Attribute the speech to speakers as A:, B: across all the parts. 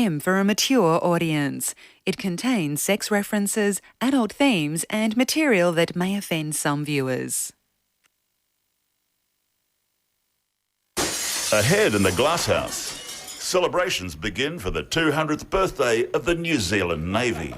A: For a mature audience. It contains sex references, adult themes, and material that may offend some viewers.
B: Ahead in the Glasshouse, celebrations begin for the 200th birthday of the New Zealand Navy.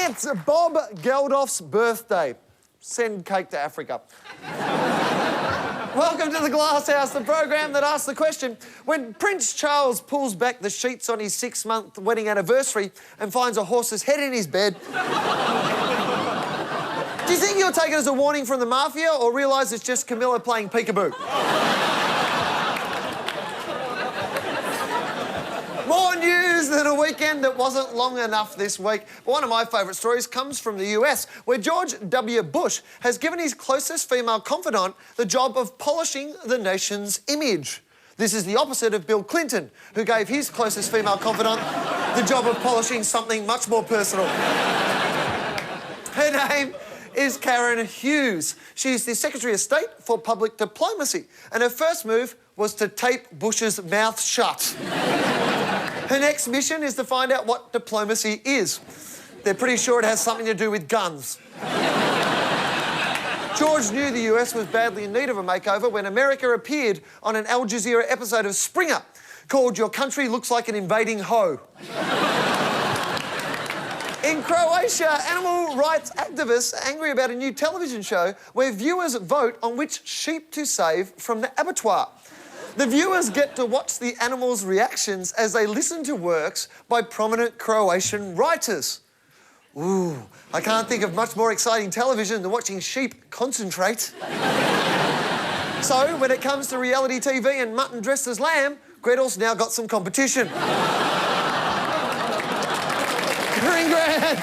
C: It's Bob Geldof's birthday. Send cake to Africa. Welcome to the Glass House, the program that asks the question, when Prince Charles pulls back the sheets on his 6-month wedding anniversary and finds a horse's head in his bed, do you think you'll take it as a warning from the mafia or realise it's just Camilla playing peekaboo? More news than a weekend that wasn't long enough this week. One of my favourite stories comes from the US, where George W. Bush has given his closest female confidant the job of polishing the nation's image. This is the opposite of Bill Clinton, who gave his closest female confidant the job of polishing something much more personal. Her name is Karen Hughes. She's the Secretary of State for Public Diplomacy, and her first move was to tape Bush's mouth shut. Her next mission is to find out what diplomacy is. They're pretty sure it has something to do with guns. George knew the US was badly in need of a makeover when America appeared on an Al Jazeera episode of Springer called Your Country Looks Like an Invading Hoe. In Croatia, animal rights activists are angry about a new television show where viewers vote on which sheep to save from the abattoir. The viewers get to watch the animals' reactions as they listen to works by prominent Croatian writers. Ooh, I can't think of much more exciting television than watching sheep concentrate. So, when it comes to reality TV and mutton dressed as lamb, Gretel's now got some competition. Green Grant!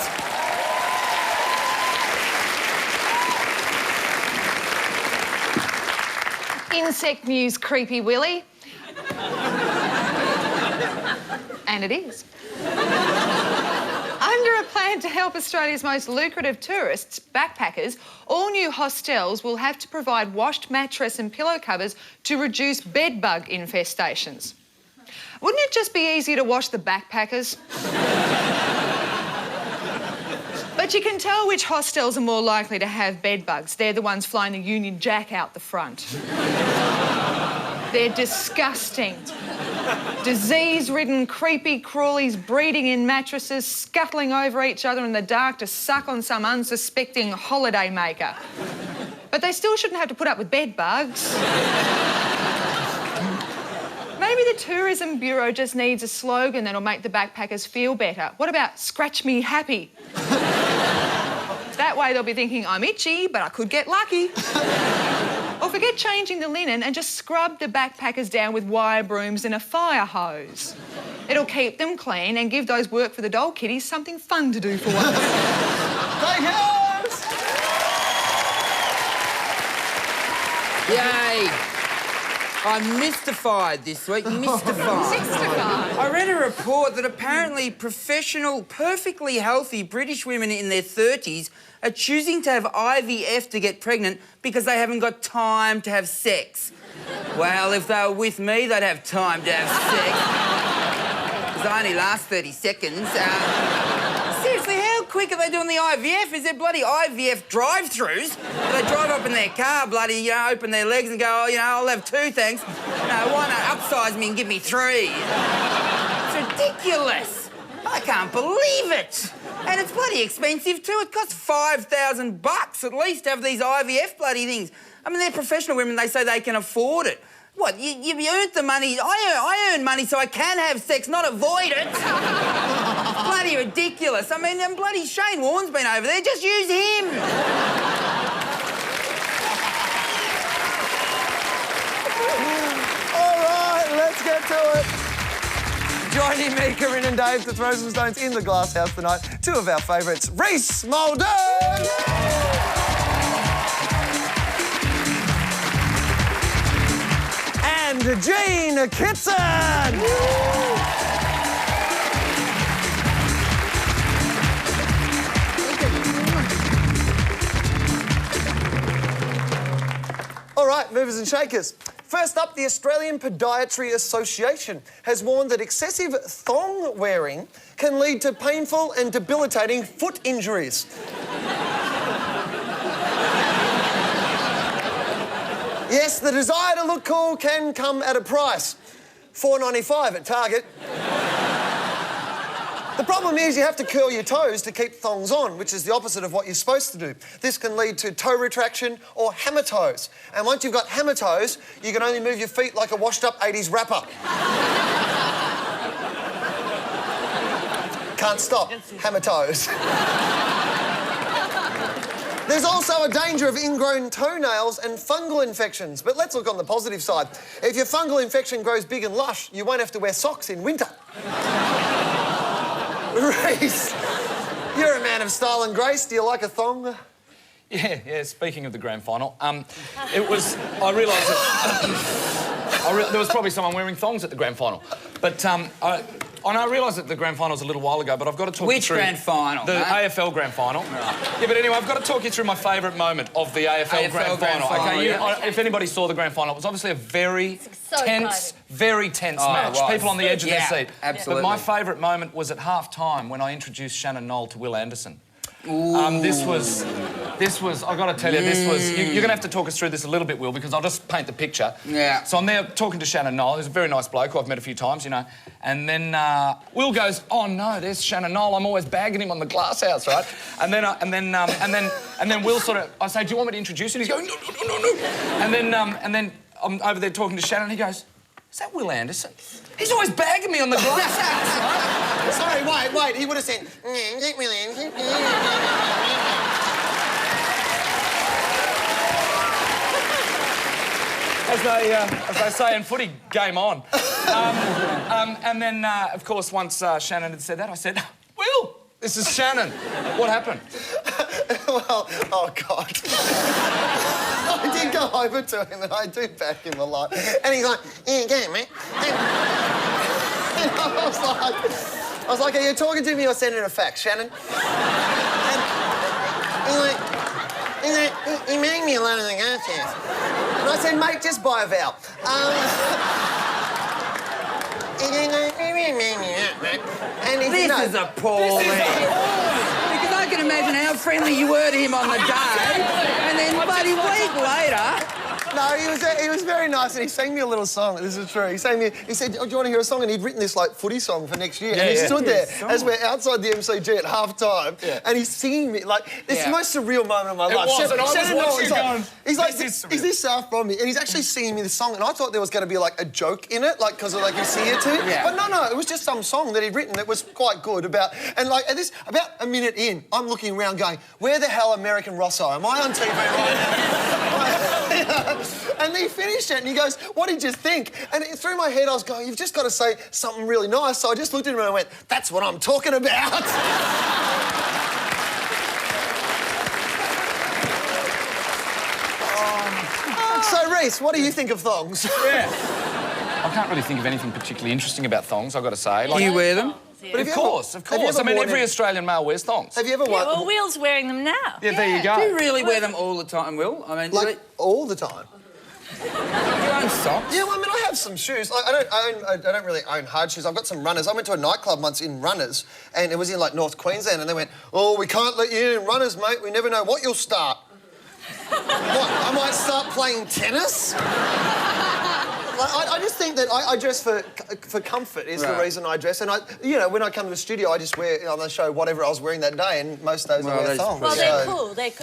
D: Insect news, Creepy Willy. And it is. Under a plan to help Australia's most lucrative tourists, backpackers, all new hostels will have to provide washed mattress and pillow covers to reduce bedbug infestations. Wouldn't it just be easier to wash the backpackers? But you can tell which hostels are more likely to have bedbugs. They're the ones flying the Union Jack out the front. They're disgusting. Disease-ridden, creepy crawlies breeding in mattresses, scuttling over each other in the dark to suck on some unsuspecting holiday maker. But they still shouldn't have to put up with bedbugs. Maybe the Tourism Bureau just needs a slogan that'll make the backpackers feel better. What about Scratch Me Happy? That way they'll be thinking, I'm itchy, but I could get lucky. Or forget changing the linen and just scrub the backpackers down with wire brooms and a fire hose. It'll keep them clean and give those work for the doll kitties something fun to do for once.
C: Thank you!
E: Yay! I'm mystified this week, mystified. I read a report that apparently professional, perfectly healthy British women in their 30s are choosing to have IVF to get pregnant because they haven't got time to have sex. Well, if they were with me, they'd have time to have sex. Because I only last 30 seconds. Seriously, how quick are they doing the IVF? Is there bloody IVF drive-thrus? They drive up in their car, bloody, you know, open their legs and go, oh, you know, I'll have 2, thanks. No, why not upsize me and give me 3? It's ridiculous. I can't believe it. And it's bloody expensive too. It costs $5,000 at least to have these IVF bloody things. I mean, they're professional women. They say they can afford it. What, you earned the money. I earn money so I can have sex, not avoid it. Bloody ridiculous. I mean, bloody Shane Warne's been over there. Just use him.
C: All right, let's get to it. Joining me, Corinne and Dave, to throw some stones in the glass house tonight, two of our favourites, Rhys, Muldoon! And Jean, Kittson! All right, movers and shakers. First up, the Australian Podiatry Association has warned that excessive thong wearing can lead to painful and debilitating foot injuries. Yes, the desire to look cool can come at a price. $4.95 at Target. The problem is you have to curl your toes to keep thongs on, which is the opposite of what you're supposed to do. This can lead to toe retraction or hammer toes. And once you've got hammer toes, you can only move your feet like a washed-up 80s rapper. Can't stop. Hammer toes. There's also a danger of ingrown toenails and fungal infections. But let's look on the positive side. If your fungal infection grows big and lush, you won't have to wear socks in winter. Rhys, you're a man of style and grace. Do you like a thong?
F: Yeah, speaking of the grand final, it was... I realised that... there was probably someone wearing thongs at the grand final. But I realised that the grand final was a little while ago, but I've got to talk you through...
E: Which grand final,
F: The
E: mate?
F: AFL grand final. Right. Yeah, but anyway, I've got to talk you through my favourite moment of the AFL grand final. Okay,
E: yeah.
F: If anybody saw the grand final, it was obviously a very tense
E: Oh,
F: match. People on the edge of their seat.
E: Absolutely.
F: But my favourite moment was at half-time when I introduced Shannon Knoll to Will Anderson. This was, I've got to tell you, you're going to have to talk us through this a little bit, Will, because I'll just paint the picture.
E: Yeah.
F: So I'm there talking to Shannon Knoll. He's a very nice bloke who I've met a few times, you know. And then Will goes, "Oh no, there's Shannon Knoll. I'm always bagging him on the glass house, right?" And then Will sort of, I say, "Do you want me to introduce him?" He's going, "No." And then I'm over there talking to Shannon. And he goes, "Is that Will Anderson? He's always bagging me on the glass house."
C: Sorry, wait. He would have said...
F: As they say in footy, game on. And then, of course, once Shannon had said that, I said, "Will, this is Shannon. What happened?"
C: Well, oh, God. I did go over to him and I do back him a lot. And he's like, "Yeah, go, mate." And I was like, "Are you talking to me or sending a fax, Shannon?" And he's like, he made me a lot of the gas chance. And I said, "Mate, just buy a vowel." And he
E: This is appalling. Because I can imagine how friendly you were to him on the day, and then bloody week later...
C: No, he was very nice and he sang me a little song. This is true. He said, "Oh, do you want to hear a song?" And he'd written this, like, footy song for next year. And he stood there as we're outside the MCG at half-time and he's singing me, like, it's the most surreal moment of my life.
F: Was, and I was watching going,
C: he's like, "Is this South from me?" And he's actually singing me the song and I thought there was going to be, like, a joke in it, like, because of, like, you see it too.
E: Yeah.
C: But no, it was just some song that he'd written that was quite good about... And, like, about a minute in, I'm looking around going, "Where the hell American Rosso? Am I on TV right now?" And he finished it and he goes, "What did you think?" And through my head I was going, "You've just got to say something really nice." So I just looked at him and I went, "That's what I'm talking about." So, Rhys, what do you think of thongs?
F: I can't really think of anything particularly interesting about thongs, I've got to say.
E: Do you wear them?
F: But of course. I mean, every Australian male wears thongs.
C: Have you ever worn...
G: Well, Will's wearing them now.
F: Yeah, there you go.
E: Do you really wear them all the time, Will? I mean,
C: Like, all the time?
E: you own socks?
C: Yeah, well, I mean, I have some shoes. Like, I don't really own hard shoes. I've got some runners. I went to a nightclub once in Runners, and it was in, like, North Queensland, and they went, "Oh, we can't let you in Runners, mate. We never know what you'll start." What, I might start playing tennis? I just think that I dress for comfort is the reason I dress. And, when I come to the studio, I just wear, on the show, whatever I was wearing that day, and most days I wear thongs.
G: Well, they're cool. They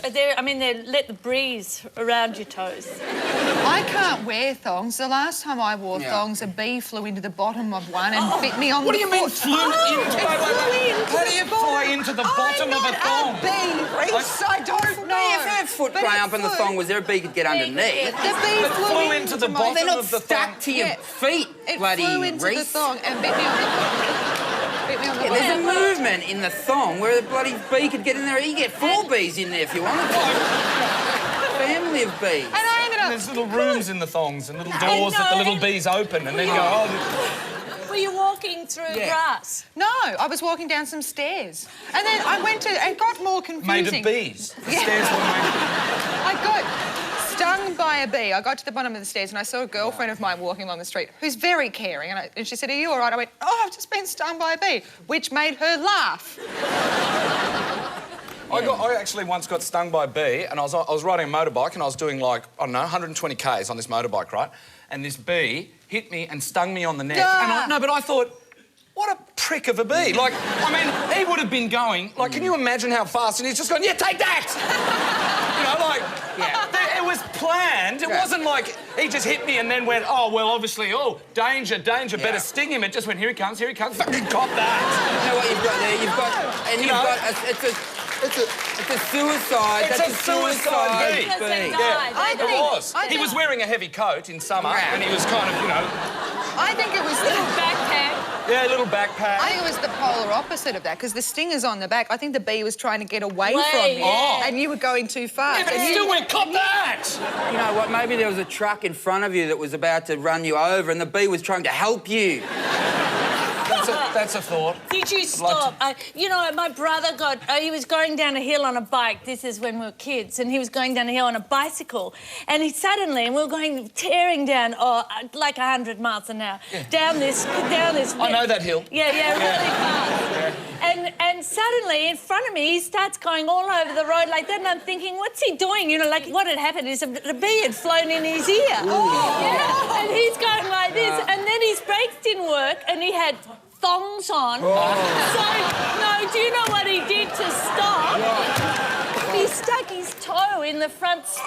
G: let the breeze around your toes.
D: I can't wear thongs. The last time I wore thongs, a bee flew into the bottom of one and bit me on the foot.
F: What do you mean flew into? How do you fly into the bottom of a thong?
D: I'm not a bee, Rhys. I don't know.
E: No, you've heard foot
D: But
E: going
D: it
E: up in the
D: flew.
E: thong, was there a bee could get underneath?
D: The bee
F: flew into the
D: my-
F: bottom
E: They're not
F: of the
E: stuck
F: thong.
E: to your feet,
D: It
E: bloody
D: flew into the
E: Rhys.
D: thong and bit me on the bit me on the
E: Yeah, there's a
D: bottom.
E: movement in the thong where the bloody bee could get in there. You can get 4 bees in there if you wanted to. Family of bees.
D: And I ended up...
F: There's little rooms in the thongs and little doors that the little bees open and then go, oh...
G: Were you walking through grass?
D: No, I was walking down some stairs. And then I went to... It got more confusing.
F: Made of bees. The
D: Yeah.
F: stairs were made
D: I got stung by a bee. I got to the bottom of the stairs and I saw a girlfriend of mine walking along the street who's very caring. And she said, are you all right? I went, oh, I've just been stung by a bee, which made her laugh.
F: I actually once got stung by a bee and I was riding a motorbike and I was doing like, I don't know, 120 k's on this motorbike, right? And this bee hit me and stung me on the neck. And but I thought, what a prick of a bee. Like, I mean, he would have been going, like, can you imagine how fast? And he's just gone, yeah, take that! You know, like, it was planned. It wasn't like he just hit me and then went, oh, well, obviously, oh, danger, better sting him. It just went, here he comes, fucking cop that.
E: You know what you've got there? You've got... And you've got... It's a suicide.
F: It's
E: That's
F: a suicide bee.
G: Because they
E: bee.
G: died.
D: I
G: They
D: think-
F: It was.
D: I
F: He
D: think-
F: was wearing a heavy coat in summer and he was kind of, you know...
D: I think it was...
G: Little backpack.
F: Yeah, a little backpack.
D: I think it was the polar opposite of that, because the stinger's on the back. I think the bee was trying to get away
G: Way,
D: from you,
G: yeah.
D: and you were going too fast.
F: Yeah, but he still went, cop that!
E: You know what? Maybe there was a truck in front of you that was about to run you over and the bee was trying to help you.
F: That's a thought.
G: Did you stop? You know, my brother he was going down a hill on a bike. This is when we were kids, and he was going down a hill on a bicycle. And he suddenly, and we were going tearing down, like 100 miles an hour, down this.
F: I know that hill.
G: Yeah, really fast. And suddenly, in front of me, he starts going all over the road like that, and I'm thinking, what's he doing? You know, like what had happened is the bee had flown in his ear. Yeah, and he's going like this, and then his brakes didn't work, and he had thongs on. So, no, do you know what he did to stop? He stuck his toe in the front spoke.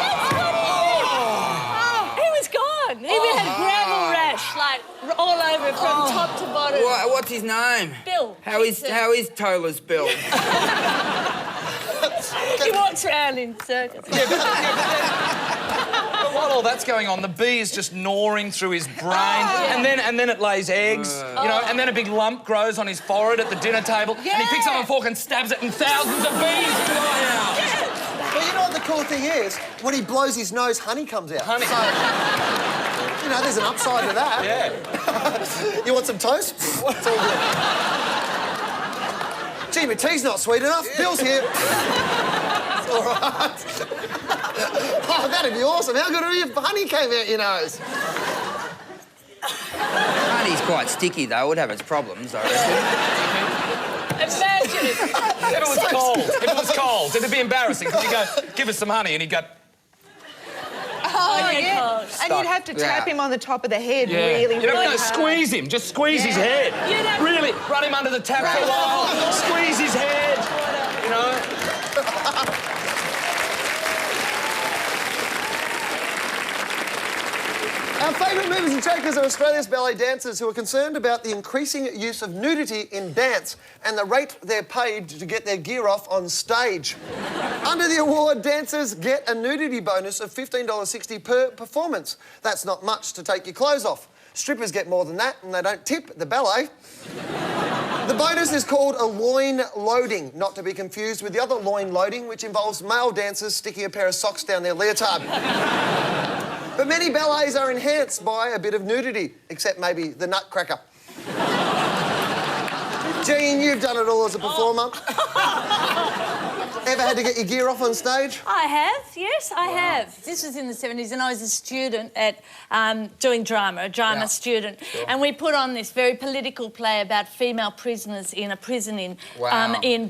G: That's what he did. He was gone. He had gravel rash, like, all over from top to bottom.
E: What's his name?
G: Bill.
E: How is Tola's Bill?
G: He walks around in circles.
F: But while all that's going on, the bee is just gnawing through his brain, and then it lays eggs, you know, and then a big lump grows on his forehead at the dinner table, and he picks up a fork and stabs it, and thousands of bees fly out.
C: But you know what the cool thing is? When he blows his nose, honey comes out.
F: Honey.
C: So, you know, there's an upside to that.
F: Yeah.
C: You want some toast? It's all good. Gee, my tea's not sweet enough. Bill's here. It's all right. Oh, that'd be awesome. How good would it be if honey came out your nose?
E: Honey's quite sticky, though. It would have its problems, I reckon.
G: Imagine.
F: If it was cold, it'd be embarrassing, because you go, give us some honey, and he'd go...
D: Oh, yeah.
G: cold.
D: And you'd have to tap him on the top of the head really,
F: You know,
D: really
F: no,
D: hard.
F: squeeze him. Just squeeze his head. Really, run him under the tap for a while. Squeeze his head. You know.
C: Our favourite movers and shakers are Australia's ballet dancers who are concerned about the increasing use of nudity in dance and the rate they're paid to get their gear off on stage. Under the award, dancers get a nudity bonus of $15.60 per performance. That's not much to take your clothes off. Strippers get more than that, and they don't tip the ballet. The bonus is called a loin loading, not to be confused with the other loin loading, which involves male dancers sticking a pair of socks down their leotard. But many ballets are enhanced by a bit of nudity, except maybe the Nutcracker. Jean, you've done it all as a performer. Ever had to get your gear off on stage?
G: I have, yes, I have. This was in the 70s and I was a student at doing drama, a drama student. And we put on this very political play about female prisoners in a prison in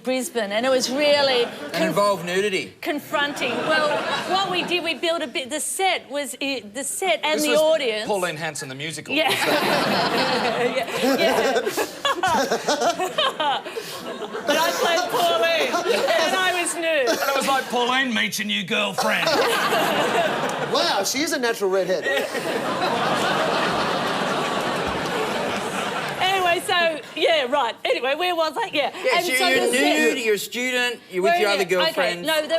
G: Brisbane. And it was really...
E: And involved nudity.
G: Confronting. Well, what we did, we built a bit... The set was... The set and
F: This
G: the
F: was
G: audience...
F: Pauline Hanson, the musical.
G: Yeah. yeah. But I played Pauline and I was nude.
F: And it was like, Pauline, meet your new girlfriend.
C: Wow, she is a natural redhead.
G: Anyway, so So, yeah, right. Anyway, where was I? Yeah.
E: Yeah,
G: and
E: so
G: so
E: you're
G: the
E: nude, you're a student, you're with your other girlfriends.
G: Okay, no,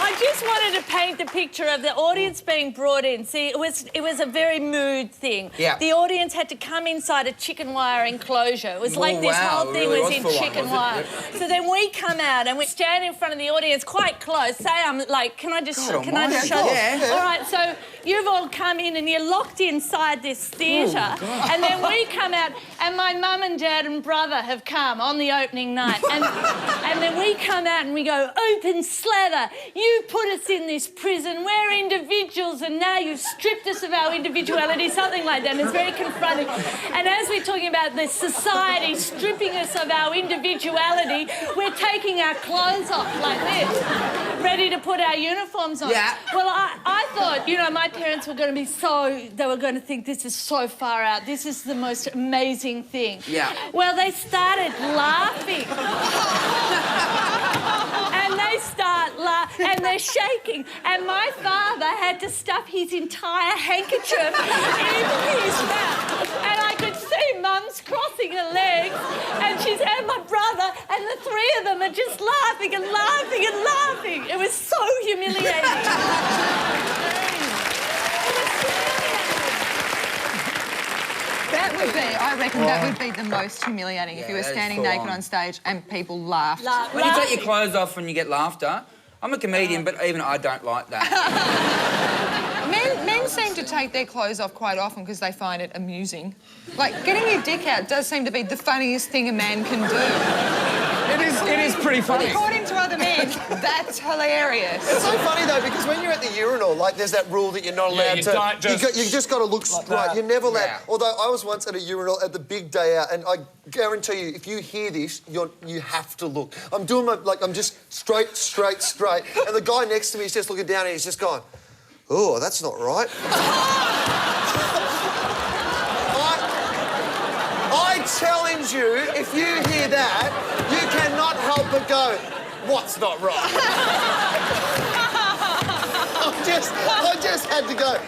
G: I just wanted to paint the picture of the audience being brought in. See, it was a very mood thing.
E: Yeah.
G: The audience had to come inside a chicken wire enclosure. It was like this whole thing
E: really
G: was in
E: was full on,
G: chicken
E: was it?
G: wire.
E: Yep.
G: So then we come out and we stand in front of the audience quite close. Say I'm like, can I just show
E: Yeah.
G: All right, so you've all come in and you're locked inside this theatre. And then we come out and my mum and dad and brother have come on the opening night. And then we come out and we go, open slather, you put us in this prison, we're individuals and now you've stripped us of our individuality, something like that. And it's very confronting. And as we're talking about the society stripping us of our individuality, we're taking our clothes off like this, ready to put our uniforms on.
E: Yeah.
G: Well, I thought, you know, my parents were going to be they were going to think this is so far out. This is the most amazing thing.
E: Yeah.
G: Well, they started laughing. And they start laughing, and they're shaking. And my father had to stuff his entire handkerchief in his mouth. And I could see Mum's crossing her legs, and and my brother, and the three of them are just laughing and laughing and laughing. It was so humiliating.
D: That would be, I reckon that would be the most humiliating if you were
E: that is
D: standing
E: full
D: naked
E: on.
D: on stage and people laughed.
E: When you take your clothes off and you get laughed at, I'm a comedian, but even I don't like that.
D: Men seem to take their clothes off quite often because they find it amusing. Like, getting your dick out does seem to be the funniest thing a man can do.
F: It is pretty funny.
D: According to other men, that's hilarious.
C: It's so funny though because when you're at the urinal, like there's that rule that you're not allowed
F: you
C: to.
F: don't just-
C: You just got to look
F: like
C: right.
F: that.
C: You're never allowed.
E: Yeah.
C: Although I was once at a urinal at the big day out, and I guarantee you, if you hear this, you have to look. I'm doing I'm just straight, and the guy next to me is just looking down and he's just going, "Oh, that's not right." I challenge you, if you hear that, you cannot help but go, "What's not right?" I just had to go.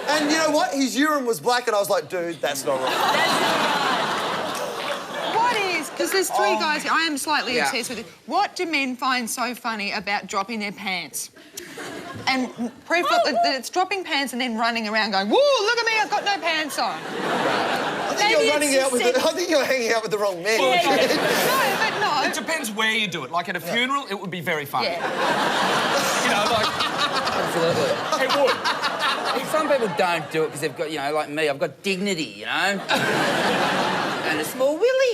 C: And you know what? His urine was black and I was like, dude, that's not right.
D: What is, because there's three guys here, I am slightly obsessed with it. What do men find so funny about dropping their pants? And that it's dropping pants and then running around going, whoa, look at me, I've got no pants on.
C: I think you're hanging out with the wrong man.
D: No.
F: It depends where you do it. Like at a funeral, it would be very funny.
D: Yeah.
F: You know, like...
E: Absolutely.
F: It would.
E: Some people don't do it because they've got, you know, like me, I've got dignity, you know? And a small willy.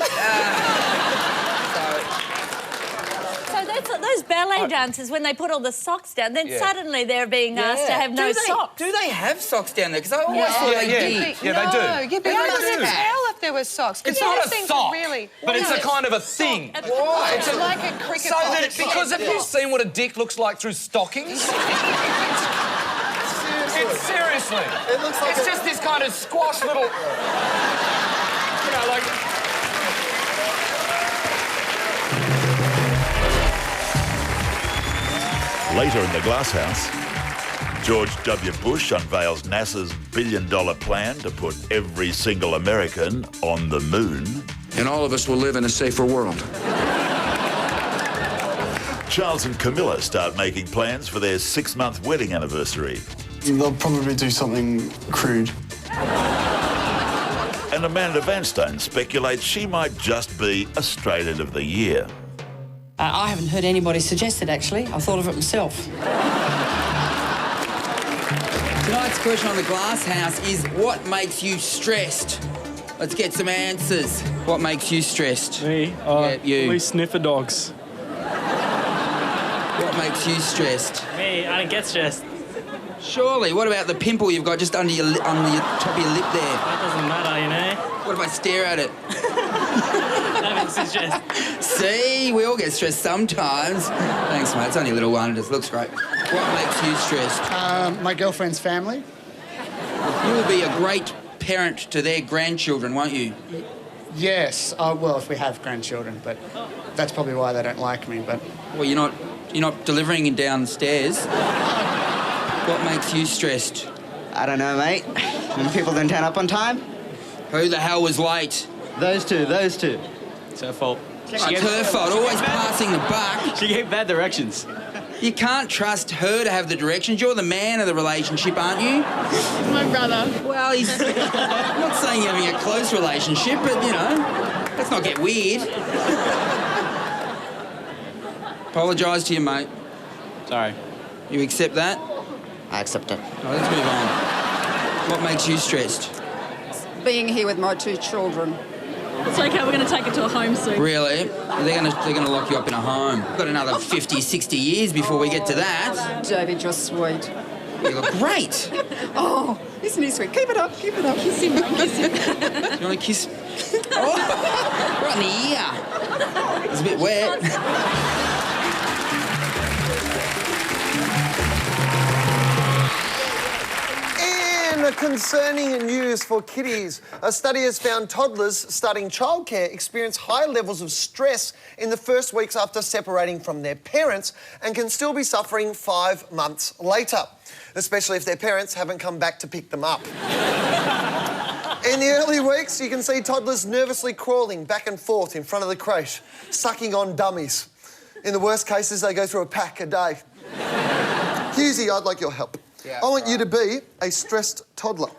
G: So that's those ballet dancers, when they put all the socks down, then suddenly they're being asked to have no socks.
E: Do they have socks down there? Because I always thought they did.
F: Yeah, they do.
D: You'd be able to tell if there were socks.
F: It's not a sock,
D: really,
F: but it's a kind of a thing.
E: Why?
D: It's like a cricket
F: So
D: ball.
F: that because have you seen what a dick looks like through stockings? Seriously.
C: It looks like
F: it's just this kind of squash little... You know, like...
B: Later in the glass house, George W. Bush unveils NASA's billion-dollar plan to put every single American on the moon.
H: And all of us will live in a safer world.
B: Charles and Camilla start making plans for their 6-month wedding anniversary.
I: They'll probably do something crude.
B: And Amanda Vanstone speculates she might just be Australian of the Year.
J: I haven't heard anybody suggest it, actually. I thought of it myself.
E: Tonight's question on the Glass House is, what makes you stressed? Let's get some answers. What makes you stressed?
K: Me?
E: You.
K: We sniffer dogs.
E: What makes you stressed?
K: Me? I don't get stressed.
E: Surely. What about the pimple you've got just under on the top of your lip there?
K: That doesn't matter, you know?
E: What if I stare at it?
K: That makes you stressed.
E: See, we all get stressed sometimes. Thanks, mate. It's only a little one. It just looks great. What makes you stressed?
I: My girlfriend's family.
E: You will be a great parent to their grandchildren, won't you?
I: Yes. Well, if we have grandchildren, but that's probably why they don't like me. But
E: Well, you're not delivering it downstairs. What makes you stressed?
L: I don't know, mate. When people don't turn up on time?
E: Who the hell was late?
L: Those two.
K: It's her fault.
E: It's her fault, always passing the buck.
K: She gave bad directions.
E: You can't trust her to have the directions. You're the man of the relationship, aren't you?
D: He's my brother.
E: Well, I'm not saying you're having a close relationship, but, you know, let's not get weird. Apologise to you, mate.
K: Sorry.
E: You accept that?
L: I accept it.
E: All right, let's move on. What makes you stressed?
M: Being here with my 2 children.
G: It's okay, we're going to take it to a home soon.
E: Really? They're gonna lock you up in a home. We've got another 50, 60 years before we get to that.
M: David, you're sweet.
E: You look great.
M: Oh, isn't he sweet? Keep it up, keep it up.
G: Kiss him, kiss him.
E: Do you want to kiss? Oh, right in the ear. It's a bit wet.
C: Concerning news for kiddies. A study has found toddlers starting childcare experience high levels of stress in the first weeks after separating from their parents and can still be suffering 5 months later, especially if their parents haven't come back to pick them up. In the early weeks, you can see toddlers nervously crawling back and forth in front of the crèche, sucking on dummies. In the worst cases, they go through a pack a day. Husey, I'd like your help.
E: Yeah,
C: I want you to be a stressed toddler.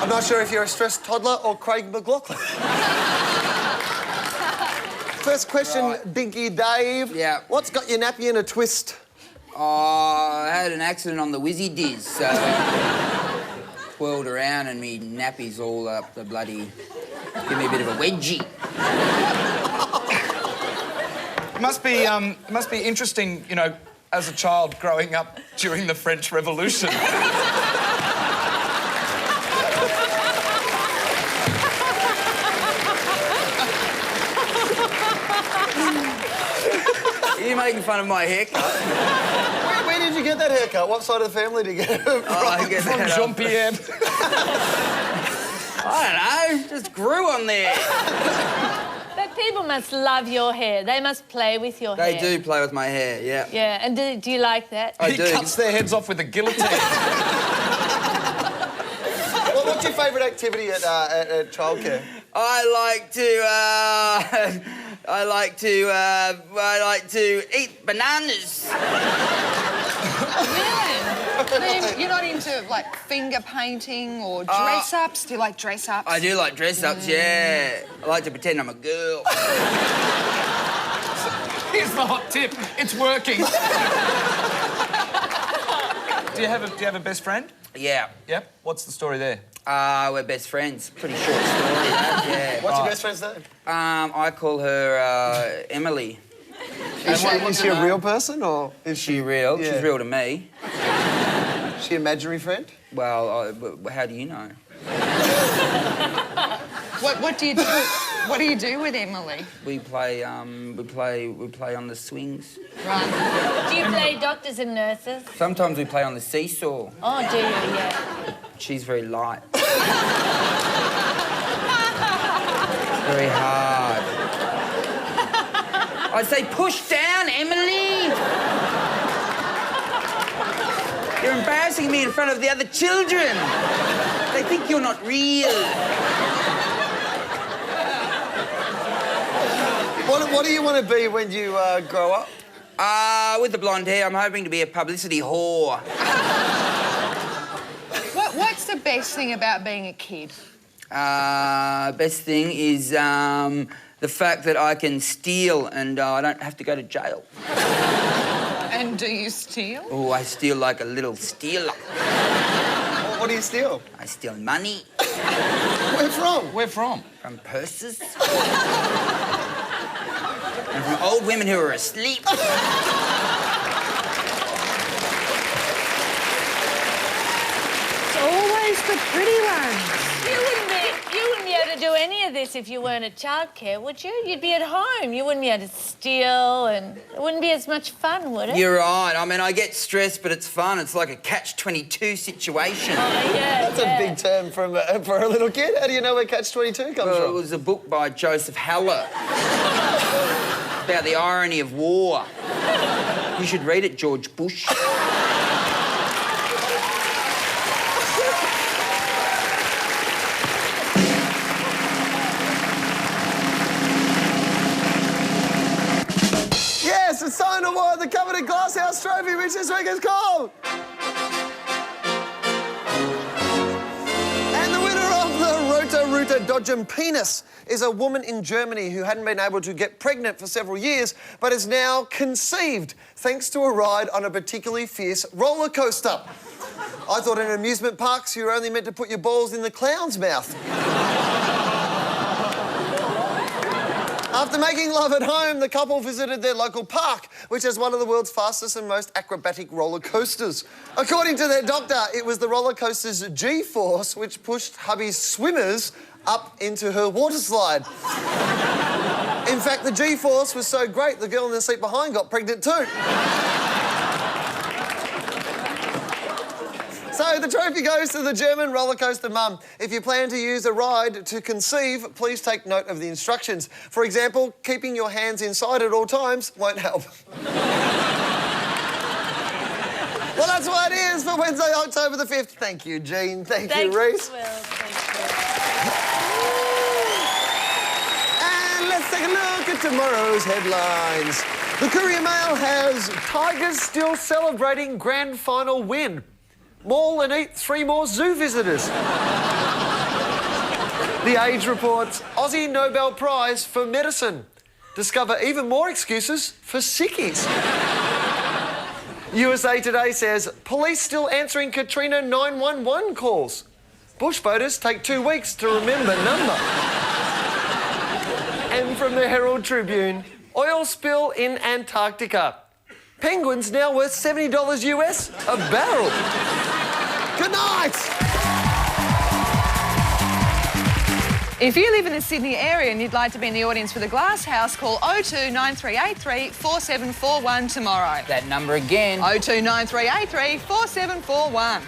C: I'm not sure if you're a stressed toddler or Craig McLaughlin. First question, Dinky Dave.
E: Yeah.
C: What's got your nappy in a twist?
E: Oh, I had an accident on the Whizzy Diz, so... twirled around and me nappy's all up the bloody... Give me a bit of a wedgie.
F: It must be interesting, you know, as a child growing up during the French Revolution.
E: Are you making fun of my haircut?
C: Where did you get that haircut? What side of the family did you get it from?
E: I get
F: From
E: that
F: Jean-Pierre.
E: I don't know, just grew on there.
G: But people must love your hair. They must play with your hair.
E: They do play with my hair, yeah.
G: Yeah, and do you like that?
E: I
F: He
E: do.
F: cuts their heads off with a guillotine.
C: What's your favourite activity at childcare?
E: I like to eat bananas.
D: Really? You're not into, like, finger painting or dress-ups? Do you like dress-ups?
E: I do like dress-ups, yeah. I like to pretend I'm a girl.
F: Here's the hot tip. It's working. Do you have a best friend?
E: Yeah.
F: Yep. What's the story there?
E: We're best friends. Pretty short story, that, yeah.
C: What's your best friend's name?
E: I call her Emily.
C: Is she a real person or is
E: She real?
C: Yeah.
E: She's real to me.
C: Is she an imaginary friend?
E: Well, how do you know?
D: What do you do? What do you do with Emily?
E: We play on the swings.
G: Right. Do you play doctors and nurses?
E: Sometimes we play on the seesaw.
G: Oh, do you? Yeah.
E: She's very light. Very hard. I say, push down, Emily! You're embarrassing me in front of the other children. They think you're not real.
C: What do you want to be when you grow up?
E: With the blonde hair, I'm hoping to be a publicity whore.
D: What's the best thing about being a kid?
E: Best thing is the fact that I can steal and I don't have to go to jail.
D: And do you steal?
E: Oh, I steal like a little stealer.
C: What do you steal?
E: I steal money.
C: Where from?
F: Where from?
E: From purses. And from old women who are asleep.
G: It's always the pretty ones. You wouldn't be able to do any of this if you weren't at childcare, would you? You'd be at home. You wouldn't be able to steal and it wouldn't be as much fun, would it?
E: You're right. I mean, I get stressed, but it's fun. It's like a catch-22 situation.
G: Oh, yeah,
C: That's a big term for a little kid. How do you know where Catch-22 comes
E: Well,
C: from?
E: it was a book by Joseph Haller. about the irony of war. You should read it, George Bush.
C: Yes, it's time to award the coveted Glasshouse Trophy, which this week is called. And the winner of the Roto-Rooter Dodgem Penis is a woman in Germany who hadn't been able to get pregnant for several years, but is now conceived thanks to a ride on a particularly fierce roller coaster. I thought in amusement parks you were only meant to put your balls in the clown's mouth. After making love at home, the couple visited their local park, which has one of the world's fastest and most acrobatic roller coasters. According to their doctor, it was the roller coaster's G-force which pushed hubby's swimmers up into her water slide. In fact, the G-force was so great, the girl in the seat behind got pregnant too. So the trophy goes to the German roller coaster mum. If you plan to use a ride to conceive, please take note of the instructions. For example, keeping your hands inside at all times won't help. Well, that's what it is for Wednesday, October the 5th. Thank you, Jean. Thank you, Rhys. And let's take a look at tomorrow's headlines. The Courier Mail has Tigers still celebrating grand final win. Maul and eat 3 more zoo visitors. The Age reports Aussie Nobel Prize for Medicine. Discover even more excuses for sickies. USA Today says police still answering Katrina 911 calls. Bush voters take 2 weeks to remember number. And from the Herald Tribune, oil spill in Antarctica. Penguins now worth $70 US a barrel. Good night!
D: If you live in the Sydney area and you'd like to be in the audience for the Glass House, call 02 9383 4741 tomorrow.
E: That number again.
D: 02 9383 4741.